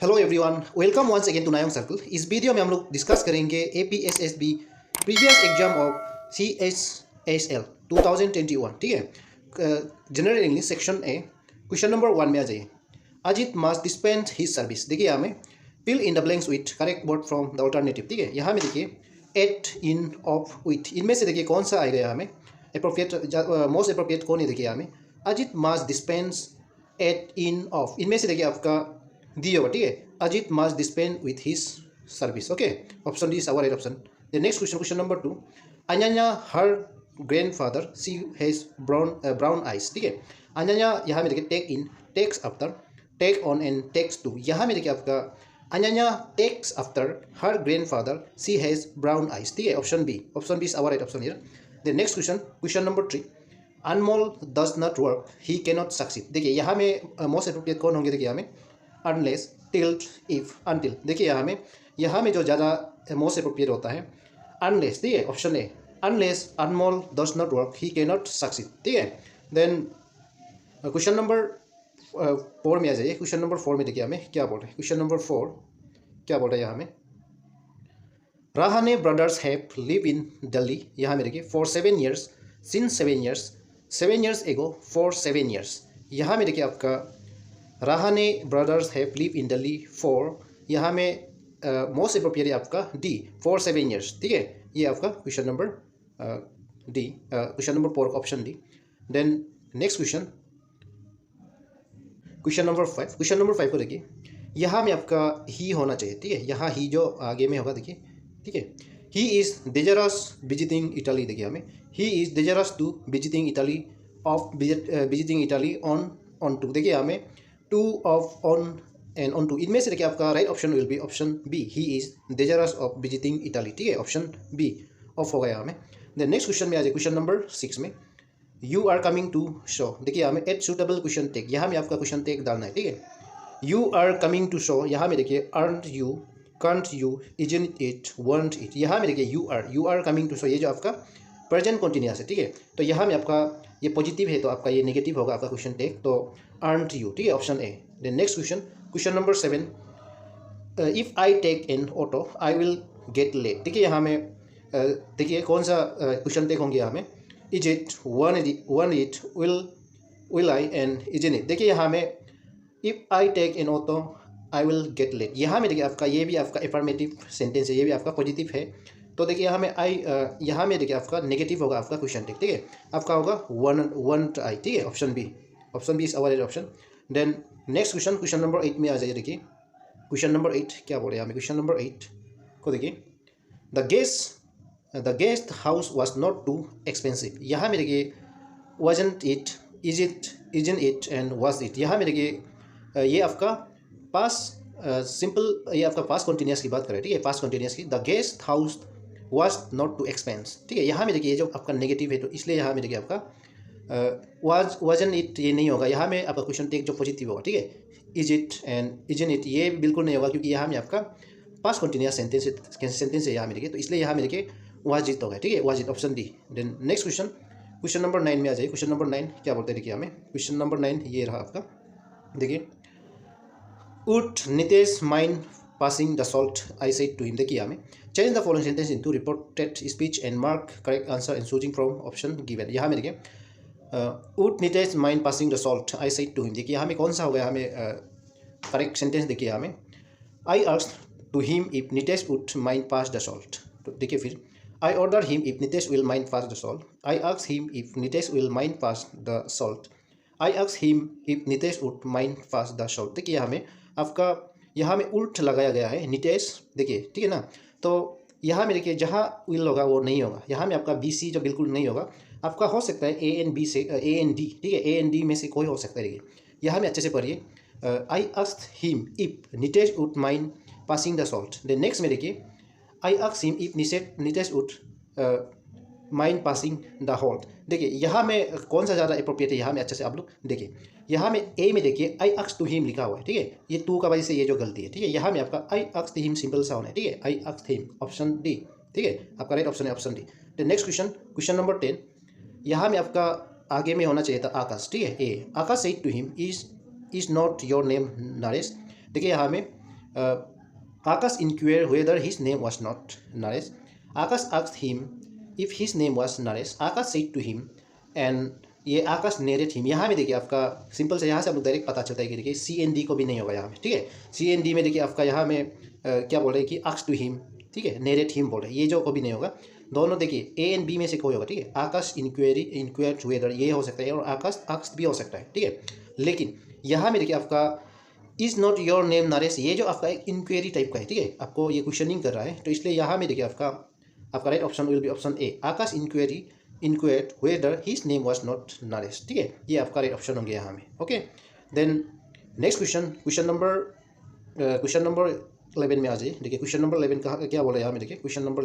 Hello everyone, welcome once again to नायंग circle. इस video में हम लोग डिस्कस करेंगे APSSB previous exam of CSSL 2021। ठीक है, general English section A question number 1 में आ जाइए। Ajit must dispense his service. देखिए यहाँ में fill in the blanks with correct word from the alternative. ठीक है, यहाँ में देखिए एट, इन, ऑफ, विथ, इनमें से देखिए कौन सा आएगा यहाँ में अप्रोप्रिएट, मोस्ट अप्रोप्रिएट कौन है। देखिए यहाँ में Ajit must dispense at, in, of, इनमें से देखिए आपका दी होगा। ठीक है, Ajit must dispense with his service. Okay, option D is our right option. The next question, question number 2, Ananya her grandfather she has brown eyes. ठीक है, अनन्या यहाँ में देखिए take in, takes after, take on and takes to. यहाँ में देखिए आपका Ananya takes after her grandfather she has brown eyes. ठीक है, option B is our right option here. The next question, question number 3, Anmol does not work he cannot नॉट सक्सीड। देखिए यहाँ में मोस्ट अप्रोप्रिएट कौन होंगे। देखिए यहाँ में अनलेस, टिल्ट, इफ, अनटिल। देखिए यहाँ में जो ज़्यादा मोस्ट अप्रोप्रिएट होता है अनलेस। ठीक है, option A, unless Anmol does not work he cannot नॉट सक्सीड। ठीक है, देन क्वेश्चन नंबर 4 में आ जाइए। क्वेश्चन नंबर 4 में देखिए हमें क्या बोल रहे हैं। क्वेश्चन नंबर 4 क्या बोल रहे हैं यहाँ में, Rahane brothers have live in Delhi. यहाँ में देखिए for 7 years, since 7 years ago, for 7 years। यहाँ में देखिए आपका Rahane brothers have live in Delhi for, यहाँ में मोस्ट अप्रोप्रिएट है आपका डी, फॉर 7 years। ठीक है, ये आपका question number D, question number 4 option D. Then next question, question number 5। Question number 5 को देखिए, यहाँ में आपका ही होना चाहिए। ठीक है, यहाँ ही जो आगे में होगा देखिए। ठीक है, he is desirous visiting Italy. देखिए हमें he is desirous to visiting Italy, of visiting Italy, on to. देखिए हमें to, of, on and on to, इनमें से देखिए आपका right option will be option B, he is desirous of visiting Italy. ठीक है, ऑप्शन बी ऑफ हो गया हमें। देन नेक्स्ट क्वेश्चन में आ जाए, क्वेश्चन नंबर 6 में, you are coming to show. देखिए हमें एट सुटेबल क्वेश्चन टेक, यहाँ में आपका क्वेश्चन टेक डालना है। ठीक है, you are coming to show, यहाँ में देखिए aren't you, can't you, isn't it, won't it. यहाँ में देखिए you are coming to show, ये जो आपका प्रेजेंट कॉन्टिन्यूअस है। ठीक है, तो यहाँ में आपका ये पॉजिटिव है तो आपका ये नेगेटिव होगा आपका क्वेश्चन टेक, तो अर्न यू। ठीक है, option A. Then next question, question number 7, if I take an auto I will get late. देखिए यहाँ में देखिए कौन सा क्वेश्चन टेक होंगे यहाँ में, is it, won't it, will I and isn't it. देखिए यहाँ में if I take an auto I will get late, यहाँ में देखिए आपका ये भी आपका एफर्मेटिव सेंटेंस है, ये भी आपका पॉजिटिव है। तो देखिए यहाँ में यहाँ में देखिए आपका नेगेटिव होगा आपका क्वेश्चन टेक। ठीक है, आपका होगा वन आई। ठीक है, option B is our option. Then next question, question number 8 में आ जाइए। देखिए क्वेश्चन नंबर 8 क्या बोल रहे हैं हमें। क्वेश्चन नंबर 8 को देखिए, the guest house was not too expensive. यहाँ में देखिए wasn't it, isn't it and was it। यहाँ में देखिए ये आपका पास सिंपल, ये आपका पास कॉन्टिन्यूस की बात करें। ठीक है, पास कॉन्टिन्यूस की, the guest house was not too expense. ठीक है, यहाँ में देखिए ये जो आपका नेगेटिव है तो इसलिए यहाँ में देखिए आपका wasn't it ये नहीं होगा। यहाँ में आपका क्वेश्चन टेक जो पॉजिटिव होगा। ठीक है, is it and isn't it ये बिल्कुल नहीं होगा, क्योंकि यहाँ में आपका पास कॉन्टिन्यूस सेंटेंस है यहाँ में देखिए, तो इसलिए यहाँ में देखिए was it होगा। ठीक है, was it, option D. Then next question, question number 9 में आ जाइए। क्वेश्चन नंबर 9 क्या बोलते हैं देखिए हमें। क्वेश्चन नंबर 9 ये रहा आपका, देखिए would Nitesh mind passing the salt I said to him. देखिए हमें change the following sentence into reported speech and mark correct answer and choosing from option given. यहाँ में देखिए would Nitesh mind passing the salt I said to him. देखिए हमें कौन सा हो गया, हमें करेक्ट सेंटेंस देखिए हमें, I asked to him if Nitesh would mind pass the salt. तो देखिए फिर, I ordered him if Nitesh will mind pass the salt. I asked him if Nitesh will mind pass the salt. I asked him if Nitesh would mind pass the salt. देखिए हमें आपका यहाँ में उल्ट लगाया गया है नितेश। देखिए ठीक है ना, तो यहाँ में देखिए जहाँ विल होगा वो नहीं होगा। यहाँ में आपका बी सी जो बिल्कुल नहीं होगा, आपका हो सकता है ए एन बी से ए एन डी। ठीक है, ए एन डी में से कोई हो सकता है। देखिए यहाँ में अच्छे से पढ़िए, I asked him if Nitesh would mind passing the salt. Then next में देखिए, I asked him if Nitesh would mind passing the salt। देखिए यहाँ में कौन सा ज़्यादा अप्रोप्रिएट है, यहाँ में अच्छे से आप लोग देखिए। यहाँ में ए में देखिए I asked to him लिखा हुआ है। ठीक है, ये टू का वजह से ये जो गलती है। ठीक है, यहाँ में आपका I asked him सिंपल सा होना है। ठीक है, I asked him, option D. ठीक है, आपका राइट ऑप्शन है ऑप्शन डी। तो नेक्स्ट क्वेश्चन, क्वेश्चन नंबर 10, यहाँ में आपका आगे में होना चाहिए था आकाश। ठीक है, A, Akash said to him is not your name Naresh. देखिए यहाँ में आकाश inquired whether his name was not Naresh. Akash asked him if his name was Naresh. Akash said to him and ये आकाश नेरेट हिम। यहाँ में देखिए आपका सिंपल से यहाँ से आप लोग डायरेक्ट पता चलता है कि देखिए सी एन डी को भी नहीं होगा यहाँ में, ठीक है। सी एन डी में देखिए आपका यहाँ में क्या बोल रहे हैं कि आस्क टू हिम, ठीक है, नेरेट हिम बोल रहे हैं, ये जो को भी नहीं होगा। दोनों देखिए ए एंड बी में से कोई होगा, ठीक है। आकाश इंक्वायर्ड वेदर ये हो सकता है और आकाश आस्क्ड भी हो सकता है, ठीक है। लेकिन यहाँ में देखिए आपका is not your name Naresh, ये जो आपका एक इंक्वायरी टाइप का है, ठीक है, आपको ये क्वेश्चनिंग कर रहा है, तो इसलिए यहाँ में देखिए आपका right option will be option A. Aakash inquired whether his name was not Naresh, ठीक है, ये आपका राइट ऑप्शन होंगे यहाँ में। Okay, then next question number 11 में आ जाइए। देखिए क्वेश्चन नंबर 11 कहाँ क्या बोला यहाँ में, देखिए क्वेश्चन नंबर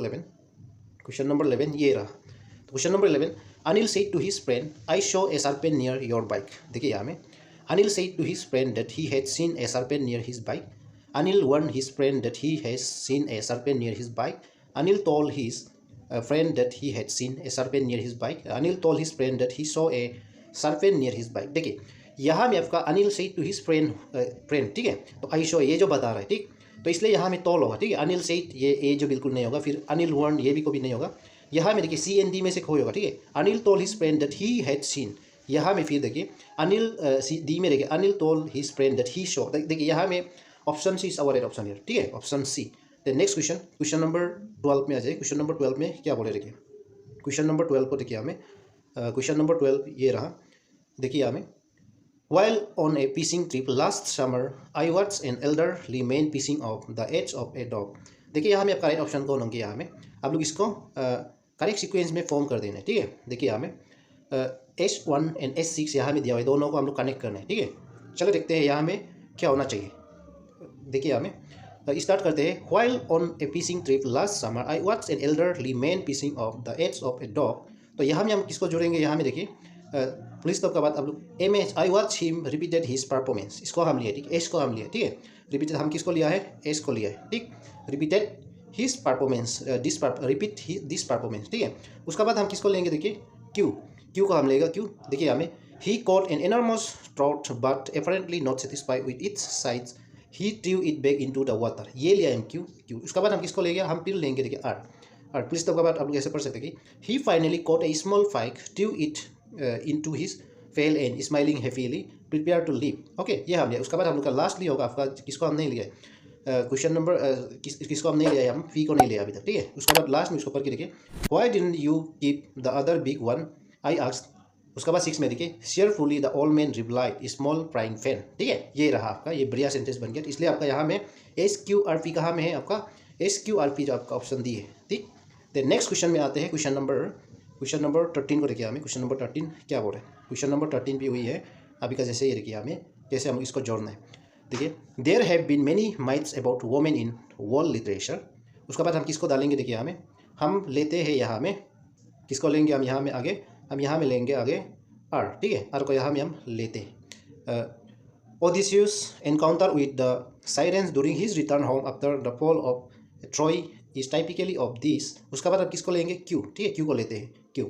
11 ये रहा। तो question number 11, Anil said to his friend I saw a serpent near your bike. देखिए यहाँ में Anil said to his friend that he had seen a serpent near his bike. Anil warned his friend that he has seen a serpent near his bike. Anil told his friend that he had seen a serpent near his bike. Anil told his friend that he saw a serpent near his bike. देखिए यहाँ में आपका Anil said to his friend, ठीक है, तो I saw ये जो बता रहा है, ठीक, तो इसलिए यहाँ में told होगा, ठीक है। Anil said ये जो बिल्कुल नहीं होगा, फिर Anil warned ये भी कभी नहीं होगा। यहाँ में देखिए सी एन डी में से कोई होगा, ठीक है। Anil told his friend that he had seen, यहाँ में फिर देखिए अनिल डी में देखिए Anil told his friend that he saw, देखिए यहाँ में option C is our right option here, ठीक है, option C. Then next question number 12 में आ जाए। क्वेश्चन नंबर 12 में क्या बोले, देखिए क्वेश्चन नंबर 12 को देखिए हमें क्वेश्चन नंबर 12 ये रहा। देखिए हमें while on a fishing trip last summer I watched an elderly man fishing off the edge of a dock। देखिए यहाँ में आपका राइट ऑप्शन कौन होंगे, यहाँ में आप लोग इसको करेक्ट सीक्वेंस में फॉर्म कर देना है, ठीक है। देखिए यहाँ में S1 एंड S6 यहाँ में दिया हुआ है, दोनों को हम लोग कनेक्ट करना है, ठीक है। चलो देखते हैं यहाँ में क्या होना चाहिए। देखिए यहाँ में स्टार्ट करते हैं। While on a fishing trip last summer I watched an elderly man fishing off the edge of a dock। तो यहाँ में हम किसको जोड़ेंगे, यहाँ में देखिए पुलिस तब का बाद आप लोग am I watch him repeated his performance, इसको हम लिए, ठीक, एस को हम लिए, ठीक है। रिपीटेड हम किसको लिया है, एस को लिया है, ठीक। Repeated his performance repeat this performance, ठीक है। उसका बाद हम किसको लेंगे, देखिए क्यू को हम लेगा क्यू। देखिए हमें he caught an enormous trout but apparently not satisfied with its size he threw it back into the water, ये लिया हम क्यू। उसके बाद हम किसको लेंगे, हम फिर लेंगे देखिए आर प्लीज। तब के बाद आप लोग ऐसे पढ़ सकते हैं कि he finally caught a small pike threw it into his pail and smiling happily prepare to leave. Okay, ये हम लिया। उसके बाद हम लोग का लास्ट लिया होगा आपका, किसको हम नहीं लिया क्वेश्चन नंबर किसको हम नहीं लिया, हम फी को नहीं लिया अभी तक, ठीक है। उसके बाद लास्ट में उसको पढ़ के देखिए why didn't you keep the other big one I asked. उसके बाद 6 में देखिए cheerfully the old man replied small frying pan, ठीक है। ये रहा आपका, ये बढ़िया सेंटेंस बन गया। इसलिए आपका यहाँ में एस क्यू आर पी कहाँ में है, आपका एस क्यू आर पी जो आपका ऑप्शन दी है, ठीक। तो नेक्स्ट क्वेश्चन में आते हैं। क्वेश्चन नंबर 13 को देखिए हमें। क्वेश्चन नंबर 13 क्या बोल रहे हैं, क्वेश्चन नंबर 13 भी हुई है अभी का जैसे, ये देखिए हमें कैसे हम इसको जोड़ना है। देखिए there have been many myths about women in world literature. उसके बाद हम किसको डालेंगे, देखिए हमें हम लेते हैं यहाँ में किसको लेंगे, हम यहाँ में आगे हम यहाँ में लेंगे आगे आर, ठीक है। आर को यहाँ में हम लेते हैं। Odysseus encounter with the sirens during his return home after the fall of Troy is typically of this. उसके बाद हम किसको लेंगे, क्यू, ठीक है, क्यू को लेते हैं Q.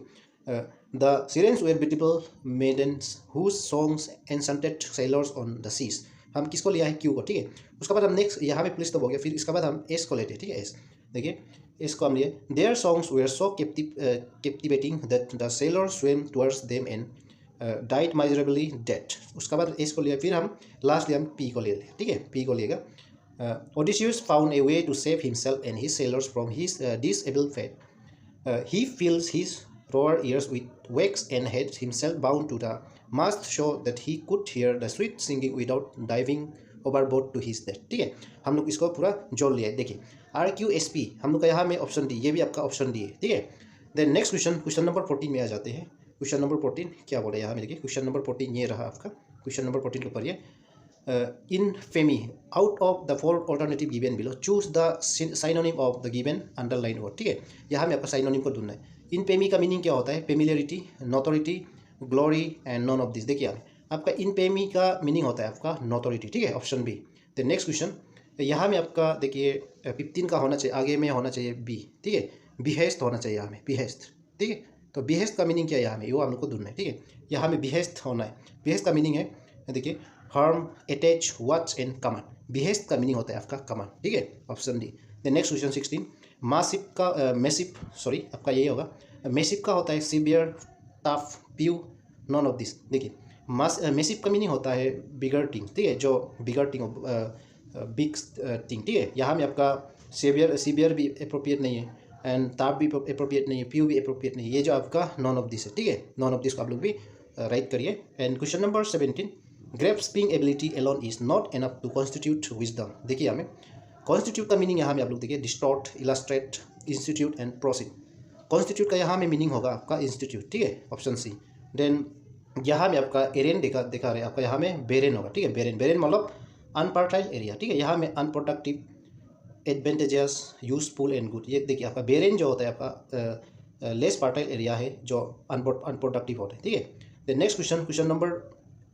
The sirens were beautiful maidens whose songs enchanted sailors on the seas. हम किसको लिया है, क्यू को, ठीक है। उसके बाद हम नेक्स्ट यहाँ में प्लेस तो हो गया, फिर इसके बाद हम एस को लेते हैं, ठीक है। एस देखिए इसको हम लिए their songs were so captivating that the sailor swim towards them and died miserably dead. उसके बाद एस को लिया, फिर हम लास्ट हम पी को ले, ठीक है, पी को लिएगा। Odysseus found a way to save himself and his sailors from his disable fate. He fills his roar ears with wax and had himself bound to the mast so that he could hear the sweet singing without diving overboard to his death, ठीक है। हम लोग इसको पूरा जोड़ लिया है। देखिए RQSP हम लोग का यहाँ में ऑप्शन डी, ये भी आपका ऑप्शन डी है, ठीक है। देन नेक्स्ट क्वेश्चन नंबर 14 में आ जाते हैं। क्वेश्चन नंबर 14 क्या बोला यहाँ में, देखिए क्वेश्चन नंबर 14 ये रहा आपका। क्वेश्चन नंबर 14 के ऊपर ये infamy out of the 4 alternative given below choose the synonym of the given underline word, ठीक है। यहाँ में आपका साइनोनिम को ढूंढना है। इन पेमी का मीनिंग क्या होता है, familiarity, notoriety, glory and none of this. देखिए आपका इन पेमी का मीनिंग होता है आपका नॉटोरिटी, ठीक है, ऑप्शन बी। तो नेक्स्ट क्वेश्चन यहाँ में आपका देखिए 15 का होना चाहिए, आगे में होना चाहिए बी, ठीक है। बिहेस्ट होना चाहिए यहाँ में, बिहेस्ट, ठीक है। तो बिहेस्ट का मीनिंग क्या है यहाँ में, वो हम लोग को ढूंढना है, ठीक है। यहाँ में बिहेस्ट होना है। बिहेस्ट का मीनिंग है देखिए harm, attach, watch and command. Behest का मीनिंग होता है आपका कमांड, ठीक है, option D. The next question 16, massive का मैसिव सॉरी आपका यही होगा। मैसिव का होता है severe, tough, few, none of this. देखिए मैसिव का मीनिंग होता है बिगर थिंग, ठीक है, जो बिगर थिंग, बिग थिंग, ठीक है। यहाँ में आपका सीवियर भी अप्रोप्रिएट नहीं है एंड टफ भी अप्रोप्रिएट नहीं है, प्यू भी अप्रोप्रिएट नहीं है, ये जो आपका नॉन ऑफ दिस है, ठीक है। नॉन ऑफ दिस को आप लोग भी राइट करिए। And question number 17, grasping ability alone is not enough to constitute wisdom. देखिए हमें कॉन्स्टिट्यूट का मीनिंग यहाँ में आप लोग देखिए distort, illustrate, institute and proceed. Constitute का यहाँ में मीनिंग होगा आपका इंस्टीट्यूट, ठीक है, ऑप्शन सी। देन यहाँ में आपका एरेन दिखा रहे हैं आपका, यहाँ में बेरेन होगा, ठीक है। बेरेन मतलब अनफर्टाइल एरिया, ठीक है। यहाँ में अनप्रोडक्टिव, एडवेंटेजस, यूजफुल एंड गुड। ये देखिए आपका बेरेन जो होता है आपका लेस फर्टाइल एरिया है जो अनप्रोडक्टिव होता है, ठीक है। द नेक्स्ट क्वेश्चन नंबर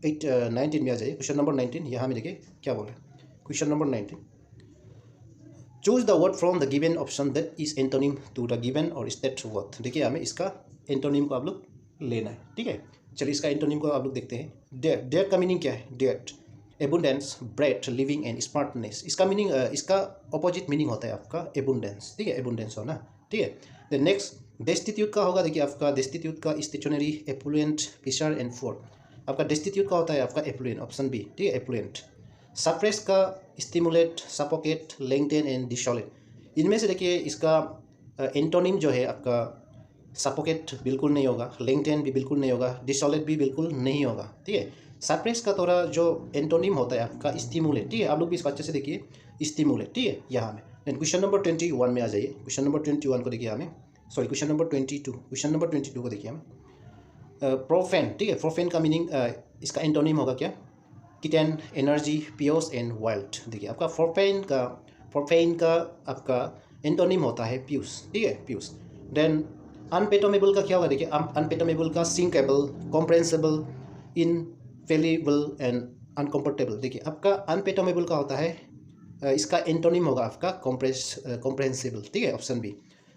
19 में आ जाइए। क्वेश्चन नंबर 19 यहाँ में देखिए क्या बोल रहे हैं। Question number 19, choose the word from the given option that is antonym to the given और स्टेट वर्ड। देखिए हमें इसका एंटोनिम को आप लोग लेना है, ठीक है। चलिए इसका एंटोनिम को आप लोग देखते हैं। डेट का मीनिंग क्या है? Death, abundance, breath, living and smartness. इसका मीनिंग इसका अपोजिट मीनिंग होता है आपका एबुंडेंस, ठीक है, एबुंडेंस होना, ठीक है। द नेक्स्ट डेस्टिट्यूट का होगा, देखिए आपका डेस्टिट्यूट का स्टेशनरी, एप्लुएंट, फिशर एंड फोर। आपका डेस्टिट्यूट का होता है आपका एप्लुएंट, ऑप्शन बी, ठीक है, एप्लुएंट। सप्रेस का स्टिमुलेट, सपोकेट, लेंगथेन एंड डिसॉलेट। इनमें से देखिए इसका एंटोनिम जो है आपका सपोकेट बिल्कुल नहीं होगा, लेंगथेन भी बिल्कुल नहीं होगा, डिसॉलेट भी बिल्कुल नहीं होगा, ठीक है। सप्रेस का थोड़ा जो एंटोनिम होता है आपका स्टिमुलेट, ठीक है। आप लोग भी इसको अच्छे से देखिए, स्टिमुलेट, ठीक है, यहाँ में। देन क्वेश्चन नंबर 21 में आ जाइए। क्वेश्चन नंबर 21 को देखिए हमें, sorry question number 22, question number 22 को देखिए हमें। प्रोफेन, ठीक है, प्रोफेन का मीनिंग इसका एंटोनिम होगा क्या? Kitten, energy, pious and wild. देखिए आपका प्रोफेन का आपका एंटोनिम होता है प्यूस, ठीक है, प्यूस। देन अनपेटोमेबल का क्या होगा? देखिए अनपेटोमेबल का सिंकेबल, कॉम्प्रेंसिबल, इनफेलिबल एंड अनकम्फर्टेबल। देखिए आपका अनपेटोमेबल का होता है इसका एंटोनिम होगा आपका कॉम्प्रेंसिबल, ठीक है, option B.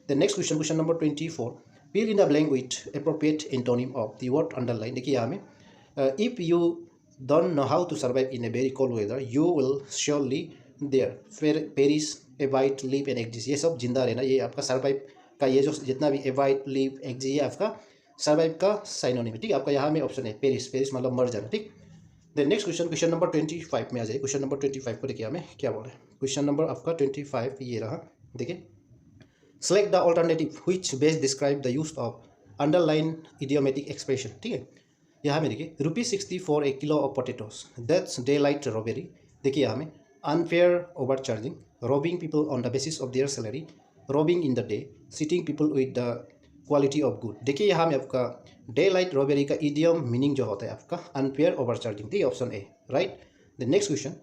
The next question, question number 24, fill in the blank with appropriate antonym of the word underline। देखिए यहाँ में if you don't know how to survive in a very cold weather you will surely there perish, avoid, live and exist। ये सब जिंदा रहना, ये आपका survive का, ये जो जितना भी अवॉइड, लिव, एग्जिस्ट, ये आपका सर्वाइव का साइनोनिम है, ठीक है। आपका यहाँ में ऑप्शन है पेरिस, पेरिस मतलब मर जाना, ठीक। The next question, question number 25 में आ जाए। क्वेश्चन नंबर 25 को देखिए हमें क्या बोल रहे हैं। क्वेश्चन नंबर आपका 25 ये रहा, देखिए। Select the alternative which best describe the use of underline idiomatic expression, ठीक है। यहाँ में देखिए ₹60 for a kilo of potatoes, that's daylight robbery। देखिए यहाँ में unfair overcharging, robbing people on the basis of their salary, robbing in the day, cheating people with the quality of good। देखिए यहाँ में आपका daylight robbery का idiom meaning जो होता है आपका unfair overcharging, ठीक है, option A, right. The next question,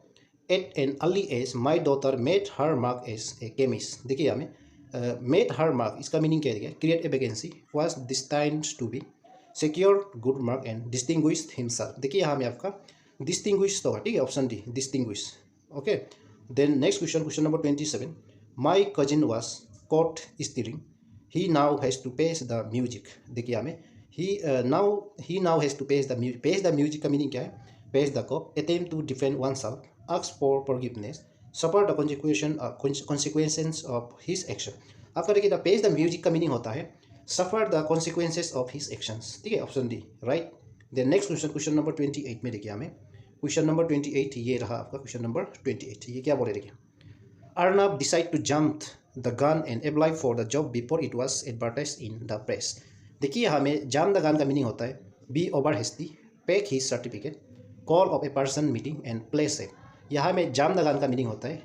at an early age my daughter made her mark as a chemist। देखिए यहाँ में मेड हर मार्क, इसका मीनिंग क्या है? Create a vacancy, was destined to be, secure good mark and distinguished himself. देखिए यहाँ में आपका डिस्टिंग्विश होगा, ठीक है, option D, distinguish, okay. Then next question, question number 27, my cousin was caught stealing, he now has to page the music. देखिए हमें he now has to page the music. Page the music का meaning क्या है? Page the cop, attempt to defend oneself, ask for forgiveness, suffer the consequences of his action. आपका देखिए the face the music का meaning होता है suffer the consequences of his actions, ठीक है, option D, right. Then next question, question number 28 में देखिए हमें। क्वेश्चन नंबर 28 ये रहा आपका क्वेश्चन नंबर 28। ये क्या बोले देखिए, Arnab decide to jump the gun and apply for the job before it was advertised in the press. देखिए हमें जंप द गन का मीनिंग होता है be over hasty, pack his certificate, call off a person meeting and place a. यहाँ में jam the gun का meaning होता है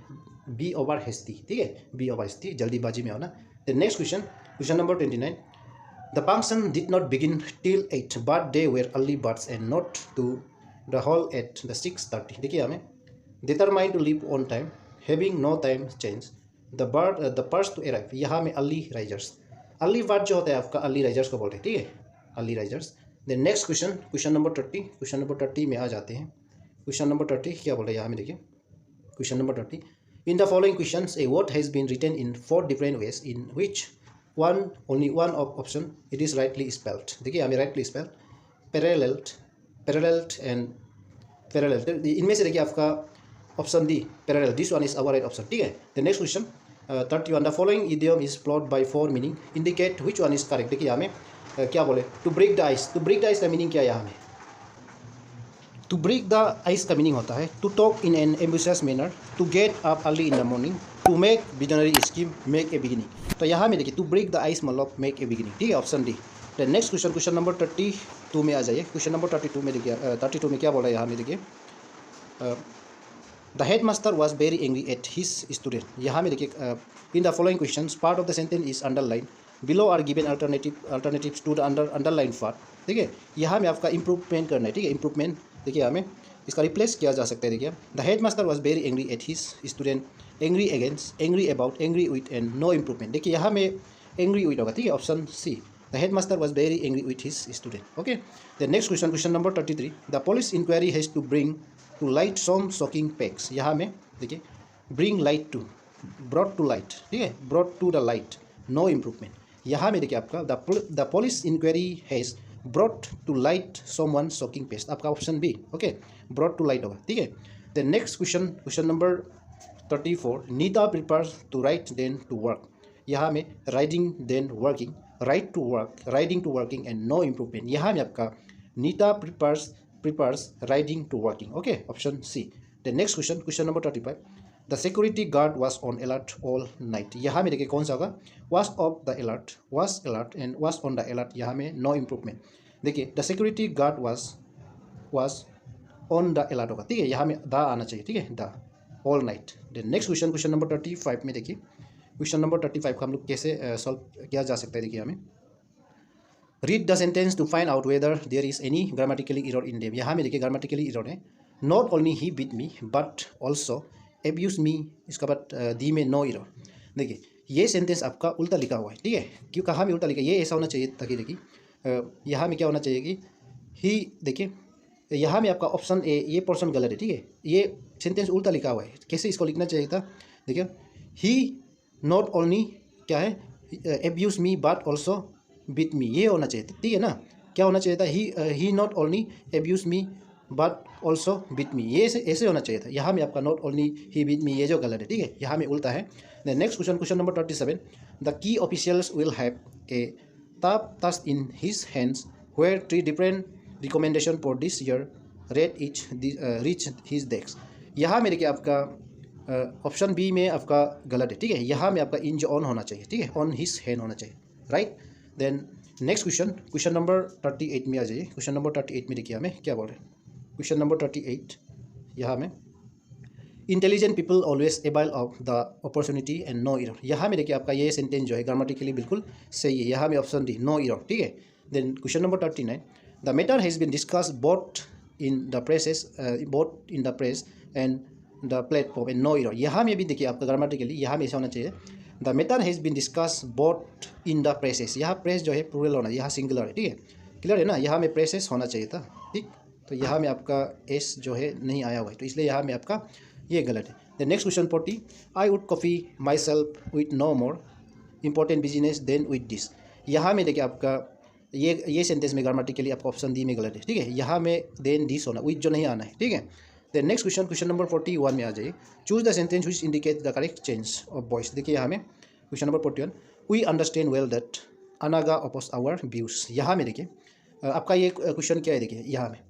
बी ओवर हेस्टी, ठीक है, बी ओवर हेस्टी, जल्दीबाजी में होना। The next question, question number 29, the function did not begin till 8 but they were early birds and not to the hall at the 6:30। देखिए हमें determine to leave on time, having no time change, the first to arrive. यहाँ में early risers, early bird जो होता है आपका early risers को बोलते हैं, ठीक है, early risers. The next question, question number 30, question number 30 में आ जाते हैं। क्वेश्चन नंबर 30 क्या बोल रहे हैं यहाँ में देखिए। Question number 30, in the following questions a word has been written in 4 different ways in which only one of option it is rightly spelled. देखिए हमें rightly spelled paralleled and parallel, इनमें से देखिए आपका option D parallel, this one is our right option, ठीक है। The next question 31, the following idiom is followed by 4 meaning, indicate which one is correct. देखिए हमें क्या बोले, to break the ice, to break the ice का meaning क्या है यहाँ में, टू ब्रेक द आइस का मीनिंग होता है to talk in an ambitious manner, to get up early in the morning, to make visionary scheme, make a beginning. तो यहाँ में देखिए टू ब्रेक द आइस मतलब मेक ए बिगिनिंग, ठीक है, option D. The next question, question number 32 में आ जाइए। क्वेश्चन नंबर 32 में देखिए 32 में क्या बोला है यहाँ में देखिए, the headmaster was very angry at his student. यहाँ में देखिए in the following question part of the sentence is underline, below are given alternatives to the underline part, ठीक है। यहाँ में आपका इंप्रूवमेंट करना है, ठीक है, इंप्रूवमेंट। देखिए हमें इसका रिप्लेस किया जा सकता है। देखिए the headmaster was very angry at his student, angry against, angry about, angry with and no improvement. देखिए यहाँ में एंग्री विथ होगा, ठीक है, option C. The headmaster was very angry with his student. Okay, the next question, question number 33, the police inquiry has to bring to light some shocking facts. यहाँ में देखिए bring light to, brought to light, ठीक है, brought to the light, no improvement. यहाँ में देखिए आपका the police inquiry has brought to light some one shocking facts, आपका option B. Okay, brought to light होगा, ठीक है। The next question, question number 34, Nita prepares to write than to work. यहाँ में riding than working, write to work, riding to working and no improvement. यहाँ में आपका Nita prepares riding to working. Okay, option C. The next question, question number 35, the security guard was on alert all night. यहाँ में देखिए कौन सा होगा, was of the alert, was alert and was on the alert. यहाँ में no improvement. देखिए the security guard was on the alert होगा, ठीक है, यहाँ में द आना चाहिए, ठीक है, the all night. The next question, question number 35 में देखिए, क्वेश्चन नंबर 35 को हम लोग कैसे सॉल्व किया जा सकता है। देखिए हमें read the sentence to find out whether there is any grammatically error in them. यहाँ में देखिए ग्रामेटिकली एरर है, not only he beat me but also abuse me, इसका बाद दी में नो एरर। देखिए ये सेंटेंस आपका उल्टा लिखा हुआ है, ठीक है, क्यों कहाँ में उल्टा लिखा, ये ऐसा होना चाहिए ताकि देखिए यहाँ में क्या होना चाहिए कि ही, देखिए यहाँ में आपका ऑप्शन ए ये पोर्शन गलत है, ठीक है, ये सेंटेंस उल्टा लिखा हुआ है, कैसे इसको लिखना चाहिए था। देखिए ही नॉट ओनली क्या है, abuse me but also beat me, ये होना चाहिए था, ठीक है ना। क्या होना चाहिए था, he not only abuse me but also beat me, ये ऐसे होना चाहिए था। यहाँ में आपका not only he beat me, ये जो गलत है, ठीक है, यहाँ में उल्टा है। The next question, question number 37, the key officials will have a task in his hands where 3 different recommendation for this year rate each reach his desk. यहाँ में देखिए आपका ऑप्शन बी में आपका गलत है, ठीक है, यहाँ में आपका इन जो ऑन होना चाहिए, ठीक है, ऑन हिज हैंड होना चाहिए, right. Then next question, question number 38 में आ जाइए। क्वेश्चन नंबर 38 में देखिए हमें क्या बोल रहे हैं, क्वेश्चन नंबर 38 यहाँ में intelligent people always able of the opportunity and no error. यहाँ में देखिए आपका ये सेंटेंस जो है ग्रामेटिकली बिल्कुल सही है, यहाँ में ऑप्शन डी नो एरर, ठीक है। Then question number 39, the matter has been discuss both in the press and the platform and no error. यहाँ में भी देखिए आपका ग्रामेटिकली यहाँ में ऐसा होना चाहिए, the matter has been discuss both in the presses. यहाँ प्रेस जो है प्लूरल होना, यहाँ सिंगुलर है, ठीक है, क्लियर है ना, यहाँ में प्रेसेस होना चाहिए था, ठीक। तो यहाँ में आपका एस जो है नहीं आया हुआ है, तो इसलिए यहाँ में आपका ये गलत है। The next question 40, I would occupy myself with no more important business than with this. यहाँ में देखिए आपका ये सेंटेंस में ग्रामेटिकली आपका ऑप्शन दी में गलत है, ठीक है, यहाँ में देन दिस होना, विथ जो नहीं आना है, ठीक है। The next question, question number 41 में आ जाइए। Choose the sentence which indicate the correct change of voice. देखिए यहाँ में question number 41, we understand well that Anagha oppose our views. यहाँ में देखिए आपका ये क्वेश्चन क्या है, देखिए यहाँ में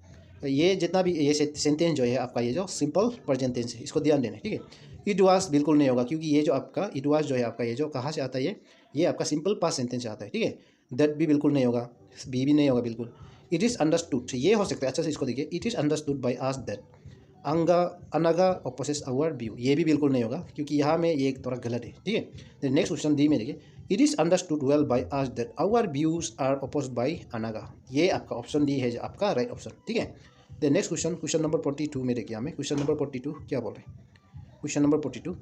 ये जितना भी ये सेंटेंस जो है आपका ये जो सिंपल प्रेजेंट टेंस है, इसको ध्यान देना है, ठीक है। इट वाज बिल्कुल नहीं होगा, क्योंकि ये जो आपका इट वाज जो है आपका ये जो कहाँ से आता है, ये आपका सिंपल पास्ट सेंटेंस से आता है, ठीक है। दैट भी बिल्कुल नहीं होगा, बी भी नहीं होगा बिल्कुल। इट इज़ अंडरस्टूड, ये हो सकता है, अच्छा से इसको देखिए, it is understood by us that Anagha opposes our view, ये भी बिल्कुल नहीं होगा, क्योंकि यहाँ में ये एक थोड़ा गलत है, ठीक है। नेक्स्ट क्वेश्चन डी में देखिए, it is understood well by us that our views are oppose by Anagha, ये आपका ऑप्शन डी है आपका राइट ऑप्शन, ठीक है। The next question, question number 42 में देखिए हमें क्वेश्चन नंबर 42 क्या बोल रहे हैं। Question number 42,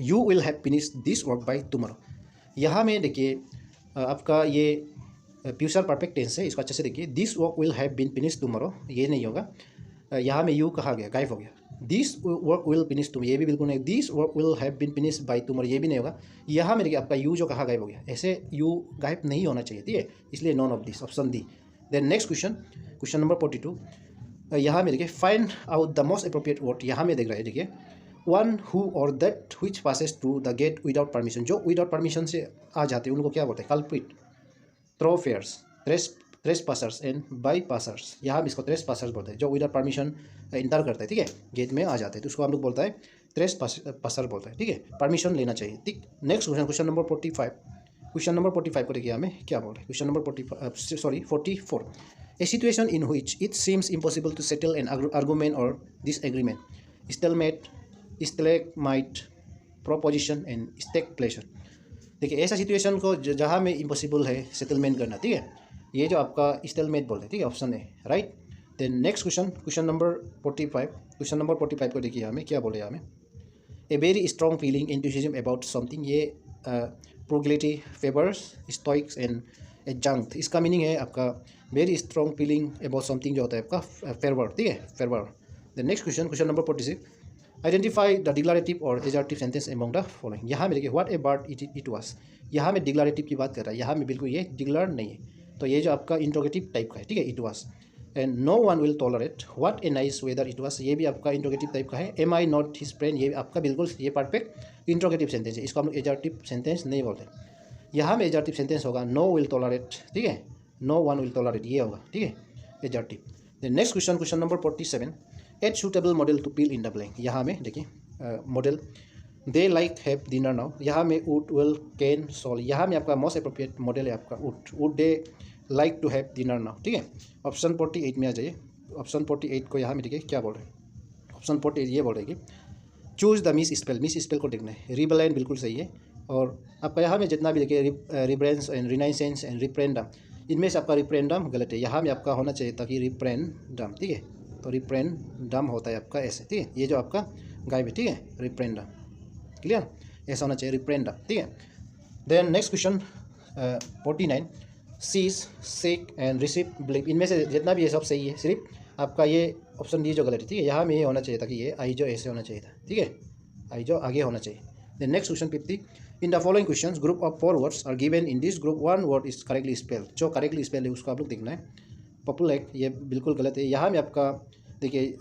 you will have finish this work by tomorrow. यहाँ में देखिए आपका ये फ्यूचर परफेक्ट टेंस है, इसको अच्छे से देखिए, this work will have been finish tomorrow, ये नहीं होगा, यहाँ में यू कहा गया, गायब हो गया। This work will finish tomorrow, ये भी बिल्कुल नहीं, this work will have been finish by tomorrow, ये भी नहीं होगा। यहाँ में देखिए आपका यू जो कहा गायब हो गया, ऐसे यू गायब नहीं होना चाहिए, ठीक है, इसलिए none of this, option D. Then next question, question number 42, यहाँ में देखिए find out the most appropriate word, यहाँ में देख रहे हैं देखिए वन हु और that which passes through the gate without permission, जो विदाउट परमिशन से आ जाते हैं उनको क्या बोलते हैं, कल्प्रिट, थ्रोफेयर्स, ट्रेसपासर्स एंड बाईपासर्स, यहाँ भी इसको ट्रेसपासर्स बोलते हैं, जो विदाउट परमिशन इंटर करते हैं, ठीक है, गेट में आ जाते हैं तो उसको हम लोग बोलता है ट्रेसपासर बोलते हैं, ठीक है, परमिशन लेना चाहिए, ठीक। Next question, question number 45, question number 45 को देखिए हमें क्या बोल रहे हैं, question number 44, a situation in which it seems impossible to settle an argument or disagreement, stalemate, stalagmite, proposition and stagflation. देखिए ऐसा सिचुएशन को जहाँ में इम्पॉसिबल है सेटलमेंट करना, ठीक है, ये जो आपका स्टेलमेट बोलते हैं, ठीक है, ऑप्शन है right. Then next question, question number 45, question number 45 को देखिए हमें क्या बोले, हमें a very strong feeling enthusiasm about something, ये probability favours stoics and a junk, इसका मीनिंग है आपका very strong feeling about something जो होता है आपका फेवर, ठीक है, favour. The next question, question number 46, identify the declarative or assertive sentence among the following. यहाँ में देखिए what A bird it was, यहाँ में डिक्लेरेटिव की बात कर रहा है, यहाँ में बिल्कुल ये डिक्लेयर नहीं है, तो ये जो आपका इंट्रोगेटिव टाइप का है, ठीक है, it was. And no one will tolerate, what a nice weather it was, ये भी आपका इंट्रोगेटिव टाइप का है। Am I not his friend, ये आपका बिल्कुल ये परफेक्ट इंट्रोगेटिव सेंटेंस है, इसको हम एजर्टिव सेंटेंस नहीं बोलते। यहाँ में एजर्टिव सेंटेंस होगा नो विल टॉलरेट, ठीक है, नो वन विल टॉलरेट, ये होगा, ठीक है, assertive. Then next question, question number 47, add suitable modal to fill in the blank. यहाँ में देखिए modal they like have dinner now, यहाँ में वुड, विल, कैन, सॉल, यहाँ में आपका मोस्ट अप्रोप्रिएट मॉडल है आपका would they like to have dinner now, ठीक है। ऑप्शन 48 में आ जाइए, ऑप्शन 48 को यहाँ में देखिए क्या बोल रहे हैं, ऑप्शन 48 ये बोल रहे हैं कि चूज द मिस स्पेल को देखना है, रिबेलियन बिल्कुल सही है, और आपका यहाँ में जितना भी देखिए रिब्रेंस एंड रिनाइसेंस एंड रिप्रेंडम, इनमें से आपका रिप्रेंडम गलत है, यहाँ में आपका होना चाहिए ताकि रिप्रेंडम, ठीक है, तो रिप्रेंडम होता है आपका ऐसे, ठीक है, ये जो आपका गायब है, ठीक है, रिप्रेंडम, क्लियर, ऐसा होना चाहिए रिप्रेंडम, ठीक है। Then next question 49, seize, seek and receive believe, इनमें से जितना भी ये सब सही है, सिर्फ आपका ये ऑप्शन डी जो गलत है, ठीक है, यहाँ में ये होना चाहिए था कि ये आई जो ऐसे होना चाहिए था, ठीक है, आई जो आगे होना चाहिए। Then next question 50, in the following questions group of 4 words are given in this group, 1 word is correctly spelled, जो करेक्टली स्पेल है उसको आप लोग देखना है। पॉपुलर, ये बिल्कुल गलत है, यहाँ में आपका देखिए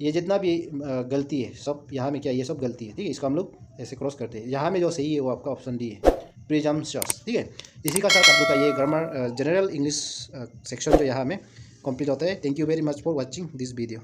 ये जितना भी गलती है सब यहाँ में क्या, ये सब गलती है, ठीक है, इसको हम लोग ऐसे क्रॉस करते हैं, यहाँ में जो सही है वो आपका ऑप्शन डी है, प्रिजम्पशस, ठीक है। इसी का साथ आप लोग का ये ग्रामर जनरल इंग्लिश सेक्शन जो यहाँ में कंप्लीट होता है। Thank you very much for watching this video.